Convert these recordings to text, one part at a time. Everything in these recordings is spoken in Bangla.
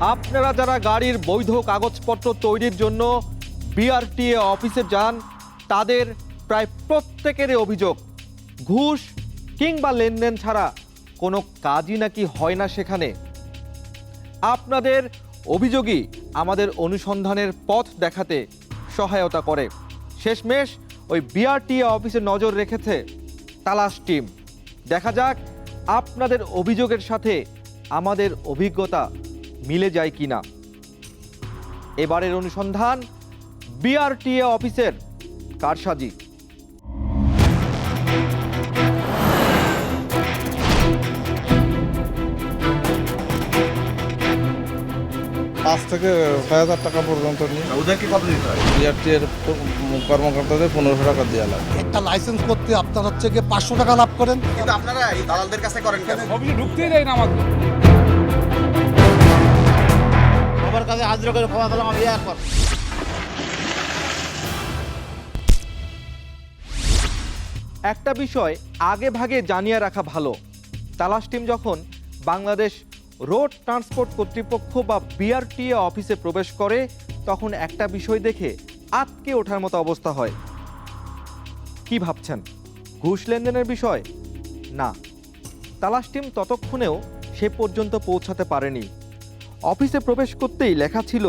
আপনারা যারা গাড়ির বৈধ কাগজপত্র তৈরির জন্য বিআরটিএ অফিসে যান তাদের প্রায় প্রত্যেকেরই অভিযোগ ঘুষ কিংবা লেনদেন ছাড়া কোনো কাজই নাকি হয় না সেখানে। আপনাদের অভিযোগই আমাদের অনুসন্ধানের পথ দেখাতে সহায়তা করে। শেষমেশ ওই বিআরটিএ অফিসে নজর রেখেছে তালাশ টিম। দেখা যাক আপনাদের অভিযোগের সাথে আমাদের অভিজ্ঞতা মিলে যায় কিনা। এবারের অনুসন্ধান বিআরটিএ অফিসের কারসাজি। পাঁচ থেকে ৬,০০০ টাকা পর্যন্ত নিয়ে ওদেরকে কত দিতে হয়? বিআরটিএর কর্মকর্তাদের ১৫০০ টাকা দেওয়া লাগে। একটা লাইসেন্স করতে আপনার হচ্ছে গিয়ে ৫০০ টাকা লাভ করেন। কিন্তু আপনারা এই দালালদের কাছে করেন কেন? অফিসে ঢুকতেই দেয় না আমাকে। আমার কাছে হাজিরা করে ক্ষমা পেলাম আমি একবার। একটা বিষয় আগে ভাগে জানিয়ে রাখা ভালো, তালাশ টিম যখন বাংলাদেশ রোড ট্রান্সপোর্ট কর্তৃপক্ষ বা বিআরটিএ অফিসে প্রবেশ করে তখন একটা বিষয় দেখে আটকে ওঠার মতো অবস্থা হয়। কি ভাবছেন ঘুষ লেনদেনের বিষয়? না, তালাশ টিম ততক্ষণেও সে পর্যন্ত পৌঁছাতে পারেনি। অফিসে প্রবেশ করতেই লেখা ছিল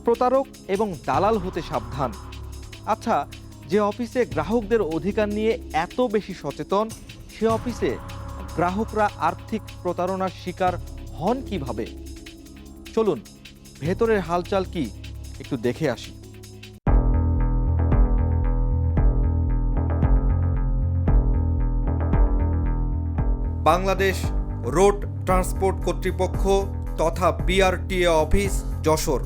প্রতারক এবং দালাল হতে সাবধান। আচ্ছা, যে অফিসে গ্রাহকদের অধিকার নিয়ে এত বেশি সচেতন সে অফিসে গ্রাহকরা আর্থিক প্রতারণার শিকার হন কিভাবে? চলুন ভেতরের হালচাল কি একটু দেখে আসি। বাংলাদেশ রোড ট্রান্সপোর্ট কর্তৃপক্ষ তথা বিআরটিএ অফিস যশোর।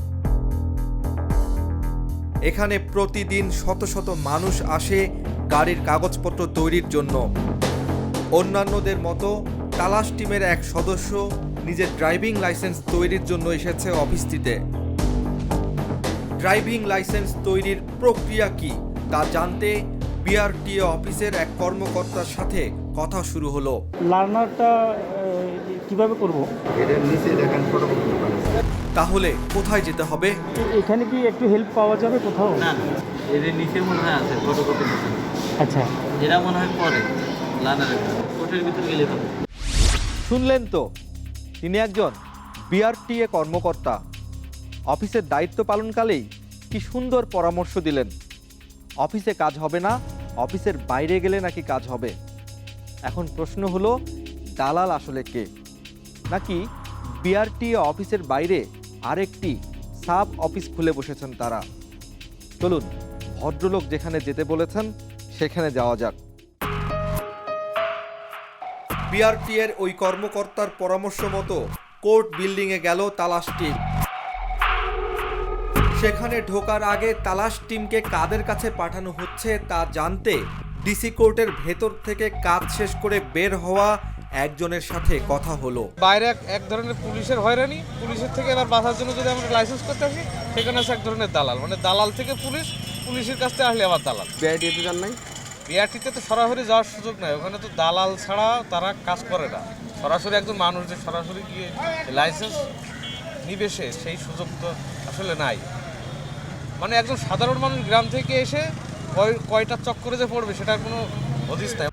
এখানে প্রতিদিন শত শত মানুষ আসে গাড়ির কাগজপত্র তৈরির জন্য। অন্যান্যদের মতো তালাশ টিমের এক সদস্য নিজের ড্রাইভিং লাইসেন্স তৈরির জন্য এসেছে অফিসটিতে। ড্রাইভিং লাইসেন্স তৈরির প্রক্রিয়া কি তা জানতে বিআরটিএ অফিসের এক কর্মকর্তার সাথে কথা শুরু হলো। লার্নারটা কিভাবে করব? এদের নিচে দেখেন ফটোকপি দোকান আছে। তাহলে কোথায় যেতে হবে? এখানে কি একটু হেল্প পাওয়া যাবে কোথাও? না এদের নিচে মনে হয় আছে ফটোকপি দোকান। আচ্ছা, এরা মনে হয় পরে লার্নারের কোটের ভিতরে গেলে হবে। শুনলেন তো, তিনি একজন বিআরটিএ কর্মকর্তা। অফিসের দায়িত্ব পালনকালেই কি সুন্দর পরামর্শ দিলেন। অফিসে কাজ হবে না, অফিসের বাইরে গেলে নাকি কাজ হবে। এখন প্রশ্ন হলো দালাল আসলে কে? নাকি বিআরটিএ অফিসের বাইরে আরেকটি সাব অফিস খুলে বসেছেন তারা? চলুন ভদ্রলোক যেখানে যেতে বলেছেন সেখানে যাওয়া যাক। বিআরটিএর ওই কর্মকর্তার পরামর্শ মতো কোর্ট বিল্ডিংয়ে গেল তালাশ টিম। সেখানে ঢোকার আগে তালাশ টিমকে কাদের কাছে পাঠানো হচ্ছে তা জানতে ডিসি কোর্টের ভেতর থেকে কাজ শেষ করে বের হওয়া একজনের সাথে কথা হলো। বাইরে এক ধরনের পুলিশের হয়রানি, পুলিশের থেকে এবার বাঁচার জন্য যদি আমরা লাইসেন্স করতে আসি সেখানে আছে এক ধরনের দালাল, মানে দালাল থেকে পুলিশ, পুলিশের কাছ থেকে আসলে আবার দালাল। বিআরটিএতে যান নাই? বিআরটিতে তো সরাসরি যাওয়ার সুযোগ নাই, ওখানে তো দালাল ছাড়া তারা কাজ করে না। সরাসরি একজন মানুষ যে সরাসরি গিয়ে লাইসেন্স নিবে সেই সুযোগ তো আসলে নাই। মানে একজন সাধারণ মানুষ গ্রাম থেকে এসে কয়টা চক্করে যে পড়বে সেটার কোনো হদিস নাই।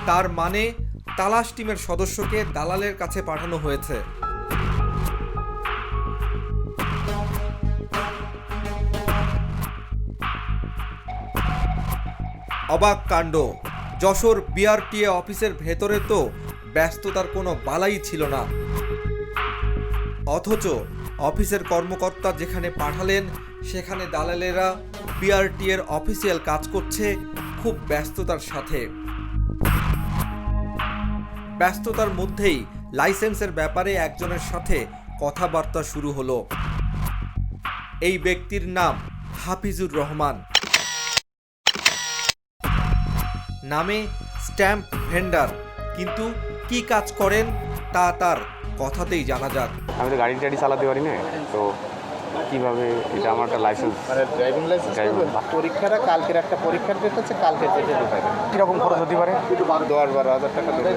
তার মানে তালাশ টিমের সদস্যকে দালালের কাছে পাঠানো হয়েছে। অবাক কাণ্ড, যশোর বিআরটিএ অফিসের ভেতরে তো ব্যস্ততার কোনো বালাই ছিল না, অথচ অফিসের কর্মকর্তা যেখানে পাঠালেন সেখানে দালালেরা বিআরটিএর অফিসিয়াল কাজ করছে খুব ব্যস্ততার সাথে। ব্যস্ততার মধ্যেই লাইসেন্সের ব্যাপারে একজনের সাথে কথাবার্তা শুরু হলো। এই ব্যক্তির নাম হাফিজুর রহমান। নামে স্ট্যাম্প ভেন্ডার, কিন্তু কি কাজ করেন তা তার কথাতেই জানা যাক। আমি তো গাড়ি টাড়ি চালাতে পারি না, তো কিভাবে এটা আমার একটা লাইসেন্স, মানে ড্রাইভিং লাইসেন্স পরীক্ষাটা কালকের একটা পরীক্ষার ডেট আছে, কালকে ডেটে ঢোকাবেন। কীরকম খরচ হতে পারে? 10-12 হাজার টাকা দেবেন।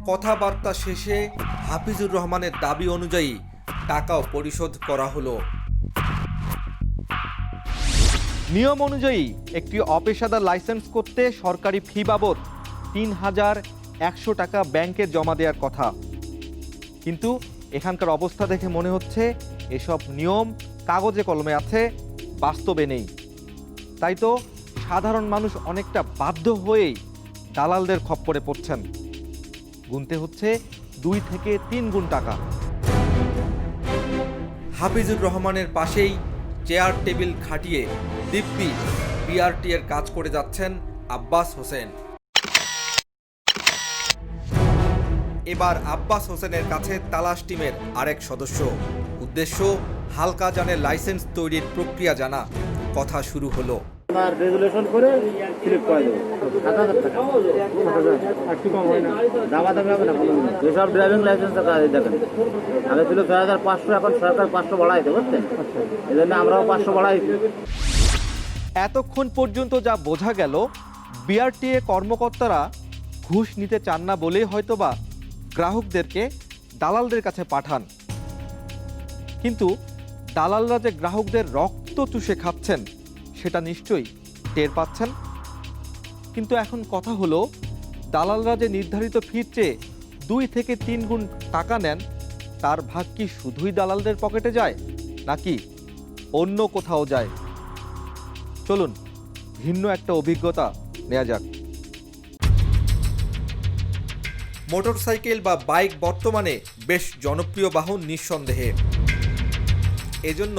কথাবার্তা শেষে হাফিজুর রহমানের দাবি অনুযায়ী টাকাও পরিশোধ করা হলো। নিয়ম অনুযায়ী একটি অপেশাদার লাইসেন্স করতে সরকারি ফি বাবদ ৩,১০০ টাকা ব্যাংকে জমা দেওয়ার কথা, কিন্তু এখানকার অবস্থা দেখে মনে হচ্ছে এসব নিয়ম কাগজে কলমে আছে, বাস্তবে নেই। তাই তো সাধারণ মানুষ অনেকটা বাধ্য হয়েই দালালদের খপ্পরে পড়ছেন। গুনতে হচ্ছে 2 থেকে 3 গুণ টাকা। হাফিজুর রহমানের পাশেই চেয়ার টেবিল খাটিয়ে দিব্যি বিআরটি এর কাজ করে যাচ্ছেন আব্বাস হোসেন। এবার আব্বাস হোসেনের কাছে তালাশ টিমের আরেক সদস্য। উদ্দেশ্য হালকা যানের লাইসেন্স তৈরির প্রক্রিয়া জানা। কথা শুরু হলো। আর রেজুলেশন করে ক্লিক করে দেবো 7,000 টাকা, একটু কম হয় না, দামাদামি হবে না কোনো। যেসব ড্রাইভিং লাইসেন্সের কাজ দেখেন, আগে ছিল 6,500, এখন সরকার 500 বাড়াইছে, বুঝছেন? এই জন্য আমরাও 500 বাড়াইছি। এতক্ষণ পর্যন্ত যা বোঝা গেল, বিআরটিএ কর্মকর্তারা ঘুষ নিতে চান না বলেই হয়তোবা গ্রাহকদেরকে দালালদের কাছে পাঠান। কিন্তু দালালরা যে গ্রাহকদের রক্ত চুষে খাচ্ছেন সেটা নিশ্চয়ই টের পাচ্ছেন। কিন্তু এখন কথা হলো, দালালরা যে নির্ধারিত ফির চেয়ে 2 থেকে 3 গুণ টাকা নেন, তার ভাগ কি শুধুই দালালদের পকেটে যায় নাকি অন্য কোথাও যায়? চলুন ভিন্ন একটা অভিজ্ঞতা নেওয়া যাক। মোটরসাইকেল বা বাইক বর্তমানে বেশ জনপ্রিয় বাহন নিঃসন্দেহে। এজন্য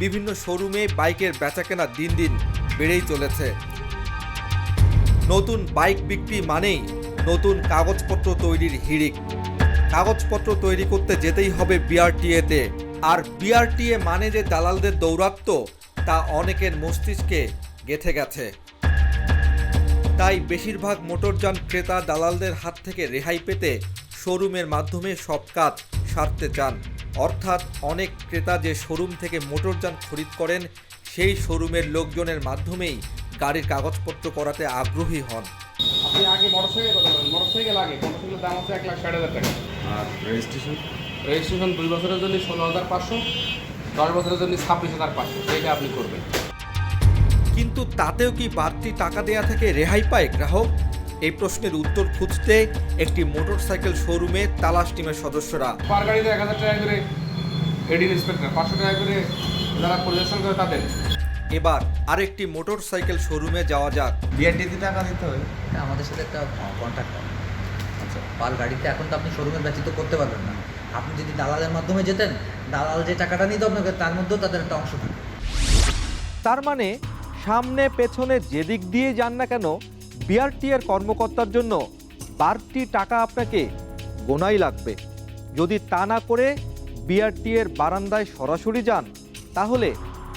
বিভিন্ন শোরুমে বাইকের বেচাকেনা দিন দিন বেড়েই চলেছে। নতুন বাইক বিক্রি মানেই নতুন কাগজপত্র তৈরির হিড়িক। কাগজপত্র তৈরি করতে যেতেই হবে বিআরটিএতে। আর বিআরটিএ মানে যে দালালদের দৌরাত্ম্য, তা অনেকের মস্তিষ্কে গেঁথে গেছে। তাই বেশিরভাগ মোটরযান ক্রেতা দালালদের হাত থেকে রেহাই পেতে শোরুমের মাধ্যমে সব কাজ সারতে চান। অর্থাৎ অনেক ক্রেতা যে শোরুম থেকে মোটরযান খরিদ করেন, সেই শোরুমের লোকজনের মাধ্যমেই গাড়ির কাগজপত্র করাতে আগ্রহী হন। আপনি আগে মোটরসাইকেল কথা বলেন, মোটরসাইকেল মোটরসাইকেলের দাম হচ্ছে 1,60,000 টাকা। আর রেজিস্ট্রেশন 2 বছরের জন্য 16,500, 10 বছরের জন্য 26,500, সেইটা আপনি করবেন। কিন্তু তাতেও কি বাড়তি টাকা দেয়া থেকে রেহাই পায় গ্রাহক? এই প্রশ্নের উত্তর খুঁজতে একটি মোটরসাইকেল শোরুমে তালাশ টিমের সদস্যরা। পার গাড়িতে 1,000 টাকা করে এডির ইন্সপেক্টর, 500 টাকা করে যারা পরিদর্শন করে তাদের। এবার আরেকটি মোটরসাইকেল শোরুমে যাওয়া যাক। বিআরটিতে টাকা দিতে হয়। আমাদের সাথে একটা কন্ট্যাক্ট হয়। আচ্ছা, পার গাড়িতে এখন তো আপনি শোরুমে ব্যতীত করতে পারবেন না। আপনি যদি দালালের মাধ্যমে যেতেন, দালাল যে টাকাটা নিত আপনাকে, তার মধ্যেও তাদের একটা অংশ থাকে। তার মানে সামনে পেছনে যেদিক দিয়ে যান না কেন, বিআরটিএর কর্মকর্তার জন্য বাড়তি টাকা আপনাকে গোনাই লাগবে। যদি তা না করে বিআরটিএর বারান্দায় সরাসরি যান, তাহলে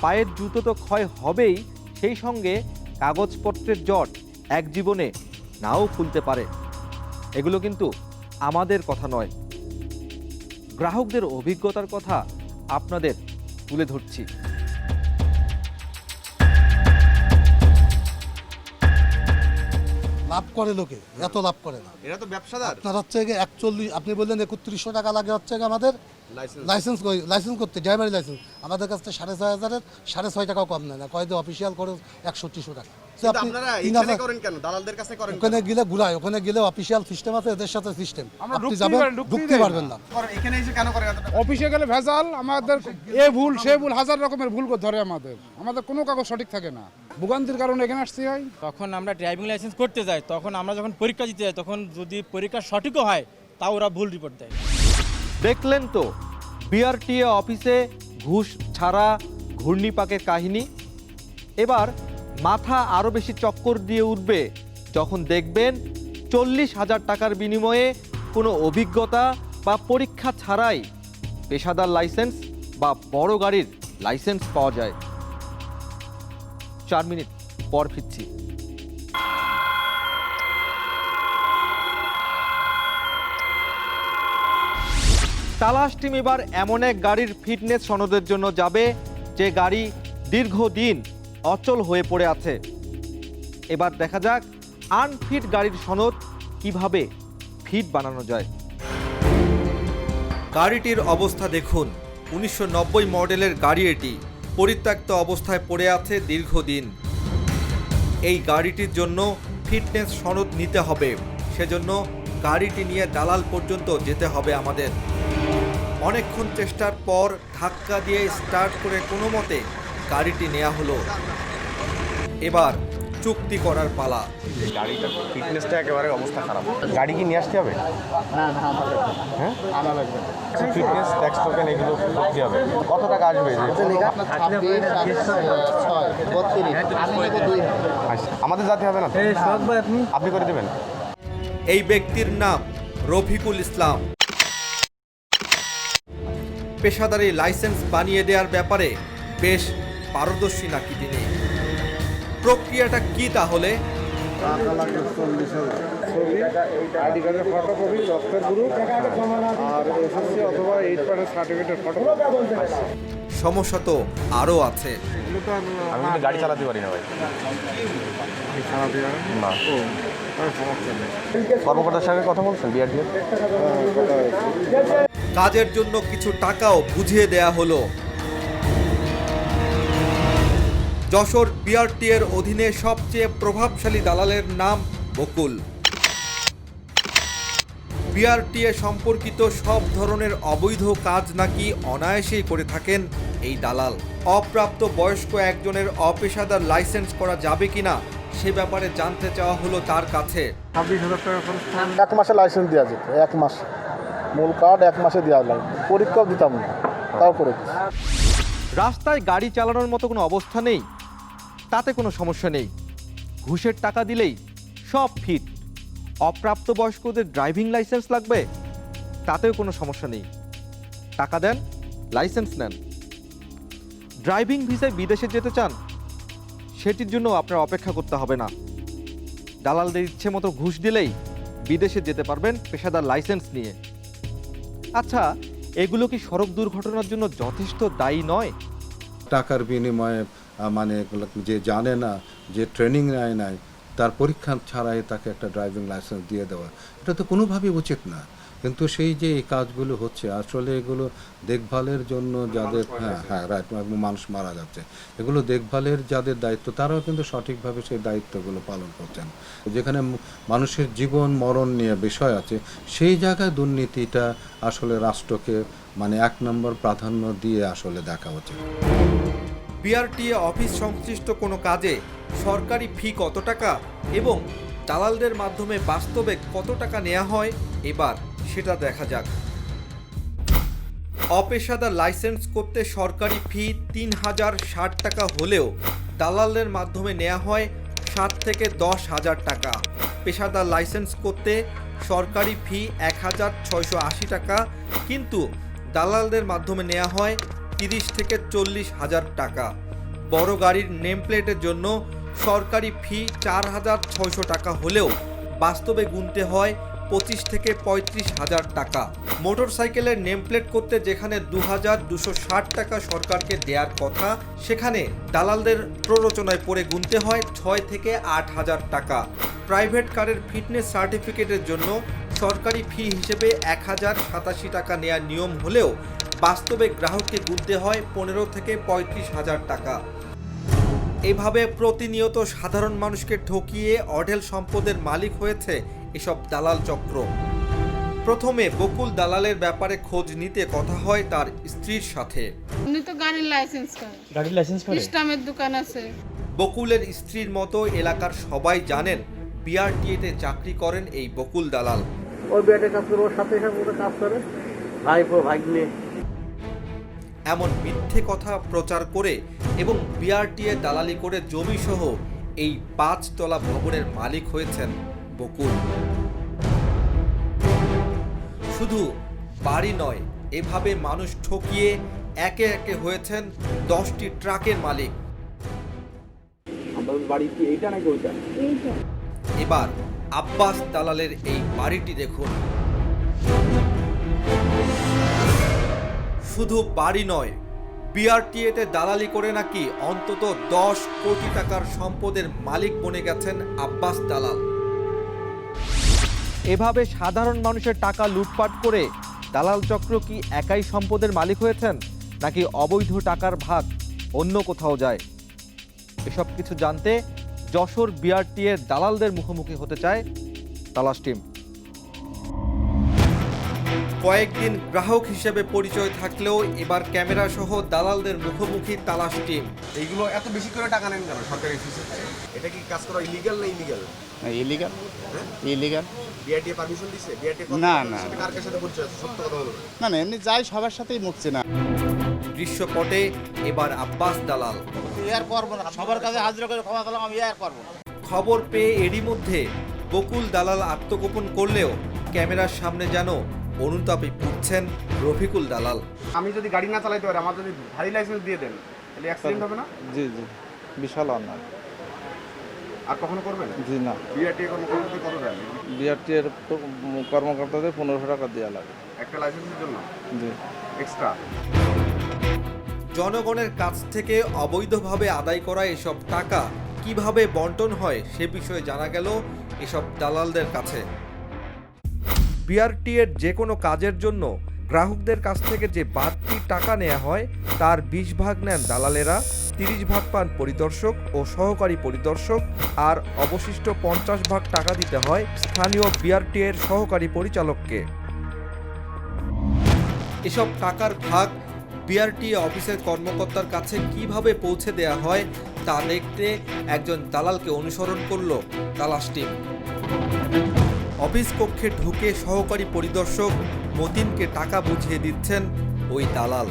পায়ের জুতো তো ক্ষয় হবেই, সেই সঙ্গে কাগজপত্রের জট এক জীবনে নাও খুলতে পারে। এগুলো কিন্তু আমাদের কথা নয়, গ্রাহকদের অভিজ্ঞতার কথা আপনাদের তুলে ধরছি। লাভ করে লোকে, এত লাভ করে না। এটা তো ব্যবসাদার। আপনার হচ্ছে গিয়ে 41, আপনি বললেন 3100 টাকা লাগে হচ্ছে গিয়ে আমাদের লাইসেন্স করতে, ড্রাইভারি লাইসেন্স। আমাদের কাছ থেকে 6,500-এর 6.5 টাকাও কম নেয় না, কয়েকদিন অফিসিয়াল করে 6100 টাকা। ওখানে গেলে ঘুরায়, ওখানে গেলে অফিসিয়াল সিস্টেম আছে, এদের সাথে সিস্টেম, আপনি যাবেন ঢুকতে পারবেন না। অফিসে গেলে ভেজাল, আমাদের এ ভুল সে ভুল, হাজার রকমের ভুল ধরে আমাদের কোনো কাগজ সঠিক থাকে না। ভোগান্তির কারণে এখানে আসতে হয়। তখন আমরা ড্রাইভিং লাইসেন্স করতে যাই, তখন আমরা যখন পরীক্ষা দিতে যাই, তখন যদি পরীক্ষা সঠিকও হয়, তাও ওরা ভুল রিপোর্ট দেয়। দেখলেন তো বিআরটিএ অফিসে ঘুষ ছাড়া ঘূর্ণিপাকের কাহিনী। এবার মাথা আরও বেশি চক্কর দিয়ে উঠবে যখন দেখবেন 40,000 টাকার বিনিময়ে কোনো অভিজ্ঞতা বা পরীক্ষা ছাড়াই পেশাদার লাইসেন্স বা বড় গাড়ির লাইসেন্স পাওয়া যায়। 4 মিনিট পর ফিরছি। তালাশ টিম এবার এমন এক গাড়ির ফিটনেস সনদের জন্য যাবে যে গাড়ি দীর্ঘদিন অচল হয়ে পড়ে আছে। এবার দেখা যাক আনফিট গাড়ির সনদ কিভাবে ফিট বানানো যায়। গাড়িটির অবস্থা দেখুন, 1990 মডেলের গাড়ি এটি পরিত্যক্ত অবস্থায় পড়ে আছে দীর্ঘদিন। এই গাড়িটির জন্য ফিটনেস সনদ নিতে হবে, সেজন্য গাড়িটি নিয়ে দালাল পর্যন্ত যেতে হবে আমাদের। অনেকক্ষণ চেষ্টার পর ধাক্কা দিয়ে স্টার্ট করে কোনো মতে গাড়িটি নেওয়া হলো। এবার চুক্তি করার পালা। গাড়িটার ফিটনেসটা একেবারে অবস্থা খারাপ। গাড়ি কি নিয়ে আসতে হবে? হ্যাঁ, আনা লাগবে। ফিটনেস ট্যাক্স টোকেন এগুলো করতে হবে। কত টাকা আসবে? আমাদের যাতে হবে না, আপনি করে দেবেন। এই ব্যক্তির নাম রফিকুল ইসলাম। পেশাদারি লাইসেন্স বানিয়ে দেওয়ার ব্যাপারে বেশ পারদর্শী নাকি তিনি। প্রক্রিয়াটা কি তাহলে? আইডি কার্ডের ফটোকপি, রক্তের গ্রুপ আর এসএসসি অথবা 8 পাসের সার্টিফিকেটের ফটোকপি। সমস্যা তো আরও আছে। আমি কিন্তু গাড়ি চালাতে পারি না ভাই। না, কর্মকর্তার সঙ্গে কথা বলছেন বিআরটি? কাজের জন্য কিছু টাকাও বুঝিয়ে দেয়া হলো। যশোর বিআরটি এর অধীনে সবচেয়ে প্রভাবশালী দালালের নাম বকুল। বিআরটি এ সম্পর্কিত সব ধরনের অবৈধ কাজ নাকি অনায়াসেই করে থাকেন এই দালাল। অপ্রাপ্ত বয়স্ক একজনের অপেশাদার লাইসেন্স করা যাবে কিনা সে ব্যাপারে জানতে চাওয়া হলো তার কাছে। 26,000 টাকা খরচ। 1 মাসে লাইসেন্স দেওয়া যেত, 1 মাস মূল কার্ড 1 মাসে দেওয়া লাগবে। পরীক্ষাও দিতাম না, তাও করে দিচ্ছি। রাস্তায় গাড়ি চালানোর মতো কোনো অবস্থা নেই, তাতে কোনো সমস্যা নেই। ঘুষের টাকা দিলেই সব ফিট। অপ্রাপ্তবয়স্কদের ড্রাইভিং লাইসেন্স লাগবে, তাতেও কোনো সমস্যা নেই। টাকা দেন, লাইসেন্স নেন। ড্রাইভিং ভিসায় বিদেশে যেতে চান, সেটির জন্য আপনার অপেক্ষা করতে হবে না। দালালদের ইচ্ছে মতো ঘুষ দিলেই বিদেশে যেতে পারবেন পেশাদার লাইসেন্স নিয়ে। আচ্ছা, এগুলো কি সড়ক দুর্ঘটনার জন্য যথেষ্ট দায়ী নয়? টাকার বিনিময়ে মানে যে জানে না, যে ট্রেনিং নেয় নাই, তার পরীক্ষা ছাড়াই তাকে একটা ড্রাইভিং লাইসেন্স দিয়ে দেওয়া, এটা তো কোনোভাবেই উচিত না। কিন্তু সেই যে এই কাজগুলো হচ্ছে, আসলে এগুলো দেখভালের জন্য যাদের, হ্যাঁ রাইট, মানুষ মারা যাচ্ছে, এগুলো দেখভালের যাদের দায়িত্ব, তারাও কিন্তু সঠিকভাবে সেই দায়িত্বগুলো পালন করছেন। যেখানে মানুষের জীবন মরণ নিয়ে বিষয় আছে, সেই জায়গায় দুর্নীতিটা আসলে রাষ্ট্রকে মানে 1 নম্বর প্রাধান্য দিয়ে আসলে দেখা উচিত। বিআরটি অফিস সংশ্লিষ্ট কোনো কাজে সরকারি ফি কত টাকা এবং দালালদের মাধ্যমে বাস্তবে কত টাকা নেওয়া হয়, এবার সেটা দেখা যাক। অপেশাদার লাইসেন্স করতে সরকারি ফি 3060 টাকা হলেও দালালদের মাধ্যমে নেওয়া হয় 7 থেকে 10,000 টাকা। পেশাদার লাইসেন্স করতে সরকারি ফি 1680 টাকা, কিন্তু দালালদের মাধ্যমে নেওয়া হয় 30 থেকে 40,000 টাকা। বড় গাড়ির নেম প্লেটের জন্য সরকারি ফি 4,600 টাকা হলেও বাস্তবে গুনতে হয় 25 থেকে 35,000 টাকা। মোটরসাইকেলের নেম প্লেট করতে যেখানে 2,260 টাকা সরকারকে দেওয়ার কথা, সেখানে দালালদের প্ররোচনায় পড়ে গুনতে হয় 6 থেকে 8,000 টাকা। প্রাইভেট কারের ফিটনেস সার্টিফিকেটের জন্য সরকারি ফি হিসেবে 1,087 টাকা নেওয়ার নিয়ম হলেও বাস্তবে গ্রাহককে গুনতে হয় 15 থেকে 35,000 টাকা। এভাবে প্রতিনিয়ত সাধারণ মানুষকে ঠকিয়ে অঢেল সম্পদের মালিক হয়েছে এসব দালাল চক্র। প্রথমে বকুল দালালের ব্যাপারে খোঁজ নিতে কথা হয় তার স্ত্রীর সাথে। উনি তো গাড়ির লাইসেন্স করে ইসলামের দোকান আছে। বকুলের স্ত্রীর মতো এলাকার সবাই জানেন বিআরটিএতে চাকরি করেন এই বকুল দালাল। ওই বিআরটি কাজ করে, ওর সাথে কাজ করে, ভাগ্নে। এমন মিথ্যে কথা প্রচার করে এবং বিআরটিএ দালালি করে জমিসহ এই 5 তলা ভবনের মালিক হয়েছেন বকুল। শুধু বাড়ি নয়, এভাবে মানুষ ঠকিয়ে একে একে হয়েছেন 10টি ট্রাকের মালিক। এবার আব্বাস দালালের এই বাড়িটি দেখুন। শুধু বাড়ি নয়, বিআরটিএতে দালালি করে নাকি অন্তত 10 কোটি টাকার সম্পদের মালিক বনে গেছেন আব্বাস দালাল। এভাবে সাধারণ মানুষের টাকা লুটপাট করে দালাল চক্র কি একাই সম্পদের মালিক হয়েছেন, নাকি অবৈধ টাকার ভাগ অন্য কোথাও যায়? এসব কিছু জানতে যশোর বিআরটি এর দালালদের মুখোমুখি হতে চায় তালাশ টিম। কয়েকদিন গ্রাহক হিসেবে পরিচয় থাকলেও এবার ক্যামেরা সহ দালালদের মুখোমুখি তালাশ টিম। এইগুলো এত বেশি করে টাকা নেন কেন সরকারি ফিসে? এটা কি কাজ করা ইলিগাল না illegal? Illegal illegal BRT permission দিছে? বিআরটি না, না। কার কার সাথে পরিচয় আছে? সত্য কথা বলুন। না না, এমনি যাই সবার সাথেই মুখছে না। দৃশ্যপটে এবার আব্বাস দালাল। ইয়ার করবো না, সবার কাছে হাজিরা করে ক্ষমা করলাম, আমি ইয়ার করবো না। খবর পেয়ে এরই মধ্যে বকুল দালাল আত্মগোপন করলেও ক্যামেরার সামনে যেন অনুতাপে পুড়ছেন রফিকুল দালাল। আমি যদি গাড়ি না চালাইতে পারি, আমার যদি ভারী লাইসেন্স দিয়ে দেন, তাহলে অ্যাক্সিডেন্ট হবে না? জি জি, বিশাল অন্যায়। আর কখনো করবেন? জি না, বিআরটি কর্মকর্তাদের কত দেন? বিআরটি এর কর্মকর্তাদের 1500 টাকা দেওয়া লাগে একটা লাইসেন্সের জন্য জি এক্সট্রা। জনগণের কাছ থেকে অবৈধভাবে আদায় করা এসব টাকা কিভাবে বন্টন হয় সে বিষয়ে জানা গেল এসব দালালদের কাছে। বিআরটি এর যে কোনো কাজের জন্য গ্রাহকদের কাছ থেকে যে বাড়তি টাকা নেওয়া হয় তার 20 ভাগ নেন দালালেরা, 30 ভাগ পান পরিদর্শক ও সহকারী পরিদর্শক, আর অবশিষ্ট 50 ভাগ টাকা দিতে হয় স্থানীয় বিআরটি এর সহকারী পরিচালককে। এসব টাকার ভাগ বিআরটি অফিসের কর্মকর্তার কাছে কিভাবে পৌঁছে দেয়া হয় তা দেখতে একজন দালালকে অনুসরণ করল তালাশ টিম। অফিস কক্ষে ঢুকে সহকারী পরিদর্শক মতিনকে টাকা বুঝিয়ে দিচ্ছেন ওই দালাল।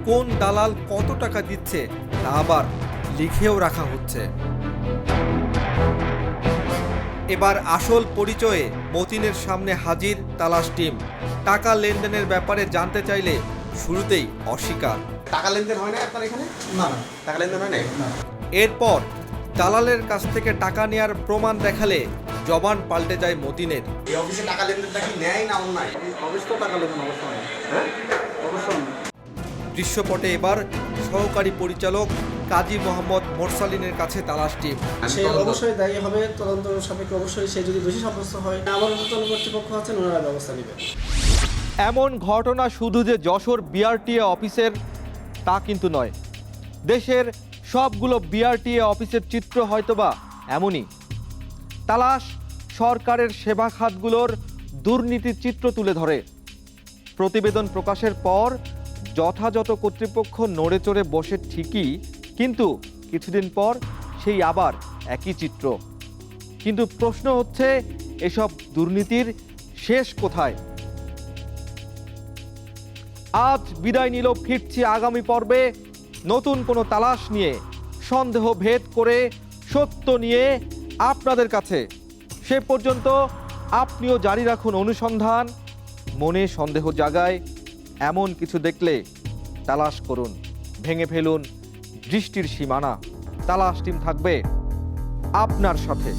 কোন দালাল কত টাকা দিচ্ছে তা আবার লিখেও রাখা হচ্ছে। এবার আসল পরিচয়ে মতিনের সামনে হাজির তালাশ টিম। টাকা লেনদেনের ব্যাপারে জানতে চাইলে শুরুতেই অস্বীকার। টাকা লেনদেন হয় না আপনার এখানে? না না, টাকা লেনদেন হয় না। এরপর দালালের কাছ থেকে টাকা নেয়ার প্রমাণ দেখালে জবান পাল্টে যায় মতিনের। এই অফিসে টাকা লেনদেনটা কি ন্যায় না অন্যায়? অবশ্য টাকা লেনদেন অবশ্যই, হ্যাঁ অবশ্যই। দৃশ্যপটে এবার সহকারী পরিচালক কাজী মোহাম্মদ মোরসালিনের কাছে তালাশ টিম। সে অবশ্যই দায়ী হবে, তদন্ত সাপেক্ষে অবশ্যই সে যদি দোষী সাব্যস্ত হয়, আমার ঊর্ধ্বতন কর্তৃপক্ষ আছেন, ওনারা ব্যবস্থা নেবেন। এমন ঘটনা শুধু যে যশোর বিআরটিএ অফিসের তা কিন্তু নয়, দেশের সবগুলো বিআরটিএ অফিসের চিত্র হয়তোবা এমনই। তালাশ সরকারের সেবা খাতগুলোর দুর্নীতির চিত্র তুলে ধরে। প্রতিবেদন প্রকাশের পর যথাযথ কর্তৃপক্ষ নড়ে চড়ে বসে ঠিকই, কিন্তু কিছুদিন পর সেই আবার একই চিত্র। কিন্তু প্রশ্ন হচ্ছে, এসব দুর্নীতির শেষ কোথায়? আজ বিদায় নিল, ফিরছি আগামী পর্বে নতুন কোনো তালাশ নিয়ে, সন্দেহ ভেদ করে সত্য নিয়ে আপনাদের কাছে। সে পর্যন্ত আপনিও জারি রাখুন অনুসন্ধান। মনে সন্দেহ জাগায় এমন কিছু দেখলে তালাশ করুন, ভেঙে ফেলুন দৃষ্টির সীমানা। তালাশ টিম থাকবে আপনার সাথে।